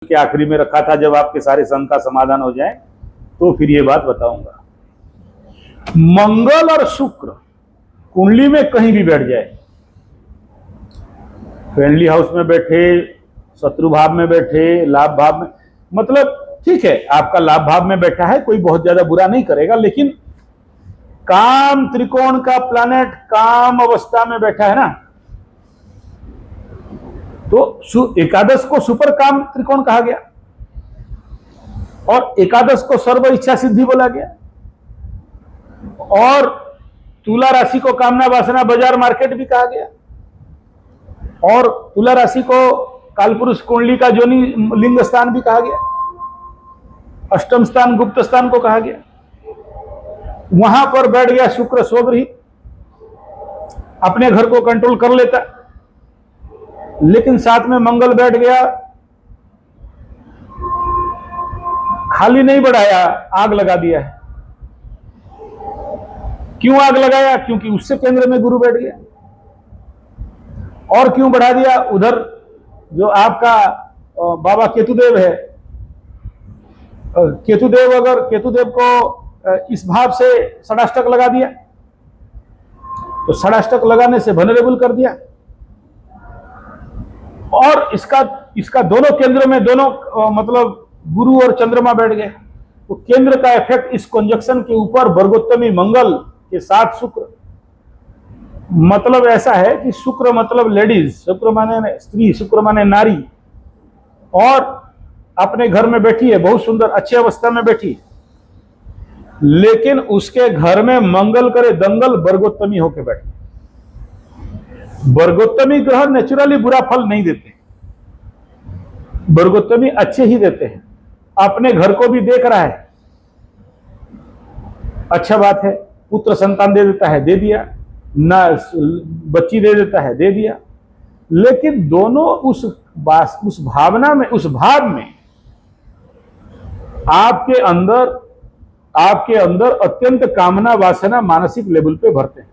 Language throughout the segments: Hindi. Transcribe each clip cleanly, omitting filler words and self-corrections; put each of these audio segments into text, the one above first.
के आखिरी में रखा था, जब आपके सारे संघ का समाधान हो जाए तो फिर ये बात बताऊंगा। मंगल और शुक्र कुंडली में कहीं भी बैठ जाए, फ्रेंडली हाउस में बैठे, शत्रु भाव में बैठे, लाभ भाव में, मतलब ठीक है आपका लाभ भाव में बैठा है, कोई बहुत ज्यादा बुरा नहीं करेगा, लेकिन काम त्रिकोण का प्लैनेट काम अवस्था में बैठा है ना, तो एकादश को सुपर काम त्रिकोण कहा गया और एकादश को सर्व इच्छा सिद्धि बोला गया, और तुला राशि को कामना वासना बाजार मार्केट भी कहा गया, और तुला राशि को कालपुरुष कुंडली का जोनि लिंग स्थान भी कहा गया, अष्टम स्थान गुप्त स्थान को कहा गया। वहां पर बैठ गया शुक्र स्वगृही, अपने घर को कंट्रोल कर लेता, लेकिन साथ में मंगल बैठ गया, खाली नहीं बढ़ाया, आग लगा दिया है। क्यों आग लगाया? क्योंकि उससे केंद्र में गुरु बैठ गया। और क्यों बढ़ा दिया? उधर जो आपका बाबा केतुदेव है, केतुदेव, अगर केतुदेव को इस भाव से षडाष्टक लगा दिया तो षडाष्टक लगाने से वनरेबल कर दिया, और इसका दोनों केंद्र में दोनों मतलब गुरु और चंद्रमा बैठ गए, तो केंद्र का इफेक्ट इस कंजक्शन के ऊपर वर्गोत्तमी मंगल के साथ शुक्र, मतलब ऐसा है कि शुक्र मतलब लेडीज, शुक्र माने स्त्री, शुक्र माने नारी, और अपने घर में बैठी है, बहुत सुंदर अच्छी अवस्था में बैठी, लेकिन उसके घर में मंगल करे दंगल, वर्गोत्तमी होकर बैठे। वर्गोत्तमी ग्रह नेचुरली बुरा फल नहीं देते, वर्गोत्तमी अच्छे ही देते हैं। अपने घर को भी देख रहा है, अच्छा बात है, पुत्र संतान दे देता है, दे दिया ना, बच्ची दे देता है, दे दिया, लेकिन दोनों उस भावना में, उस भाव में आपके अंदर अत्यंत कामना वासना मानसिक लेवल पे भरते हैं।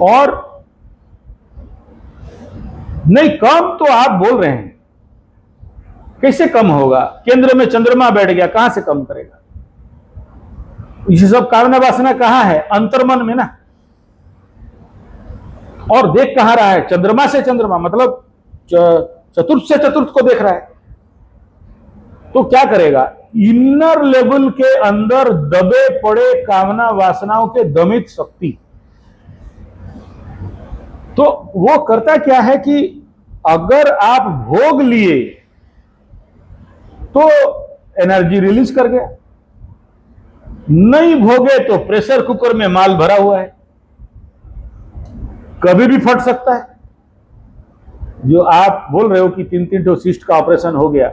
और नहीं, कम तो आप बोल रहे हैं, कैसे कम होगा? केंद्र में चंद्रमा बैठ गया, कहां से कम करेगा? ये सब कामना वासना कहां है? अंतर्मन में ना। और देख कहां रहा है? चंद्रमा से चंद्रमा, मतलब चतुर्थ से चतुर्थ को देख रहा है, तो क्या करेगा? इनर लेवल के अंदर दबे पड़े कामना वासनाओं के दमित शक्ति, तो वो करता क्या है कि अगर आप भोग लिए तो एनर्जी रिलीज कर गया, नहीं भोगे तो प्रेशर कुकर में माल भरा हुआ है, कभी भी फट सकता है। जो आप बोल रहे हो कि 3 सिस्ट का ऑपरेशन हो गया,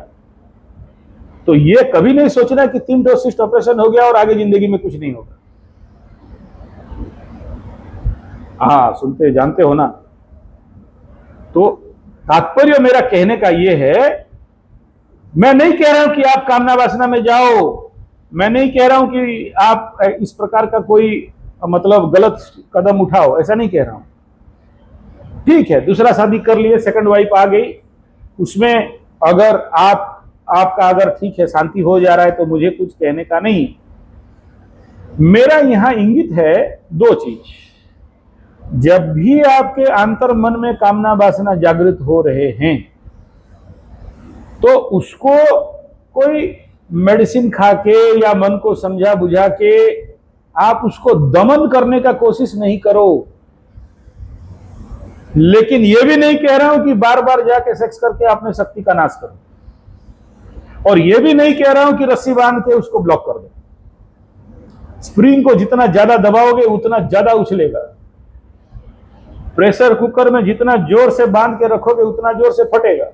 तो ये कभी नहीं सोचना कि 3 सिस्ट ऑपरेशन हो गया और आगे जिंदगी में कुछ नहीं होगा। हाँ, सुनते जानते हो ना। तो तात्पर्य मेरा कहने का यह है, मैं नहीं कह रहा हूं कि आप कामना वासना में जाओ, मैं नहीं कह रहा हूं कि आप इस प्रकार का कोई मतलब गलत कदम उठाओ, ऐसा नहीं कह रहा हूं। ठीक है, दूसरा शादी कर लिए, सेकंड वाइफ आ गई, उसमें अगर आपका अगर ठीक है, शांति हो जा रहा है, तो मुझे कुछ कहने का नहीं। मेरा यहां इंगित है 2 चीज। जब भी आपके अंतर मन में कामना वासना जागृत हो रहे हैं, तो उसको कोई मेडिसिन खा के या मन को समझा बुझा के आप उसको दमन करने का कोशिश नहीं करो, लेकिन यह भी नहीं कह रहा हूं कि बार बार जाके सेक्स करके अपने शक्ति का नाश करो, और यह भी नहीं कह रहा हूं कि रस्सी बांध के उसको ब्लॉक कर दो। स्प्रिंग को जितना ज्यादा दबाओगे उतना ज्यादा उछलेगा, प्रेशर कुकर में जितना जोर से बांध के रखोगे उतना जोर से फटेगा।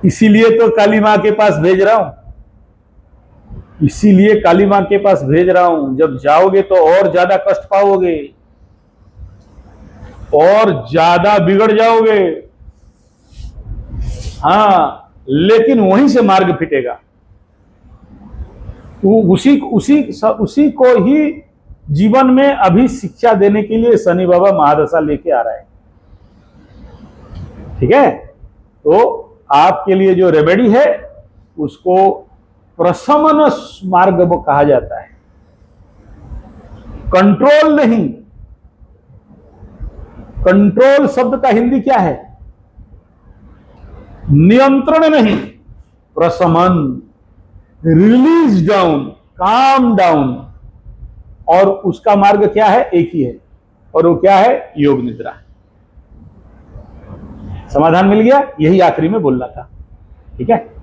इसीलिए तो काली मां के पास भेज रहा हूं, इसीलिए काली मां के पास भेज रहा हूं। जब जाओगे तो और ज्यादा कष्ट पाओगे और ज्यादा बिगड़ जाओगे। हां, लेकिन वहीं से मार्ग फिटेगा। उसी को ही जीवन में अभी शिक्षा देने के लिए शनि बाबा महादशा लेके आ रहे हैं। ठीक है, तो आपके लिए जो रेमेडी है उसको प्रशमन मार्ग कहा जाता है, कंट्रोल नहीं। कंट्रोल शब्द का हिंदी क्या है? नियंत्रण नहीं, प्रशमन, रिलीज डाउन, काम डाउन। और उसका मार्ग क्या है? एक ही है, और वो क्या है? योग निद्रा। समाधान मिल गया, यही आखिरी में बोलना था। ठीक है।